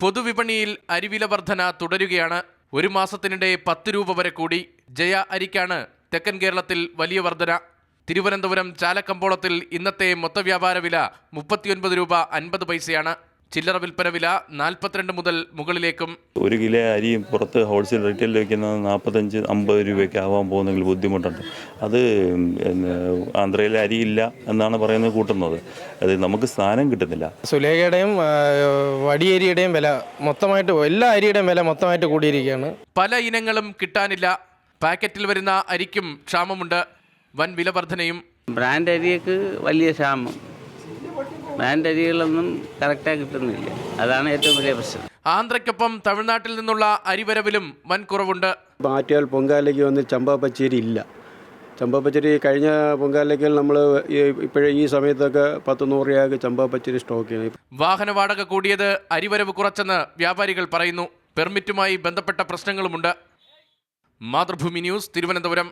പൊതുവിപണിയിൽ അരിവില വർധന തുടരുകയാണ്. ഒരു മാസത്തിനിടെ 10 രൂപ വരെ കൂടി. ജയ അരിക്കാണ് തെക്കൻ കേരളത്തിൽ വലിയ വർധന. തിരുവനന്തപുരം ചാലക്കമ്പോളത്തിൽ ഇന്നത്തെ മൊത്തവ്യാപാര വില 39 രൂപ 50 പൈസയാണ്. ചില്ലറ വിൽപ്പന വില 42 മുതൽ മുകളിലേക്കും. ഒരു കിലോ അരി പുറത്ത് ഹോൾസെയിൽ റീറ്റെയിൽ വയ്ക്കുന്നത് 45-50 രൂപയ്ക്ക് ആവാൻ പോകുന്നെങ്കിൽ ബുദ്ധിമുട്ടുണ്ട്. അത് ആന്ധ്രയിലെ അരിയില്ല എന്നാണ് പറയുന്നത് കൂട്ടുന്നത്. അത് നമുക്ക് സ്ഥാനം കിട്ടുന്നില്ല. സുലേഖയുടെയും വടിയരിയുടെയും വില മൊത്തമായിട്ട് എല്ലാ അരിയുടെയും വില മൊത്തമായിട്ട് കൂടിയിരിക്കുകയാണ്. പല ഇനങ്ങളും കിട്ടാനില്ല. പാക്കറ്റിൽ വരുന്ന അരിക്കും ക്ഷാമമുണ്ട്. വൻ വില വർധനയും. ബ്രാൻഡ് അരിക്ക് വലിയ ക്ഷാമം. ബ്രാൻഡ് അരികളൊന്നും കറക്റ്റായി കിട്ടുന്നില്ല. അതാണ് ഏറ്റവും വലിയ പ്രശ്നം. ആന്ധ്രയ്ക്കൊപ്പം തമിഴ്നാട്ടിൽ നിന്നുള്ള അരിവരവിലും വൻ കുറവുണ്ട്. മാറ്റിയാൽ പൊങ്കാലയ്ക്ക് വന്ന് ചമ്പ പച്ചരി ഇല്ല. ചമ്പ പച്ചരി കഴിഞ്ഞ പൊങ്കാലയ്ക്ക് നമ്മൾ ഇപ്പോഴേ ഈ സമയത്തൊക്കെ 10-100 രൂപയ്ക്ക് ചമ്പ പച്ചരി സ്റ്റോക്ക് ചെയ്യണം. വാഹന വാടക കൂടിയത് അരിവരവ് കുറച്ചെന്ന് വ്യാപാരികൾ പറയുന്നു. പെർമിറ്റുമായി ബന്ധപ്പെട്ട പ്രശ്നങ്ങളുമുണ്ട്. മാതൃഭൂമി ന്യൂസ്, തിരുവനന്തപുരം.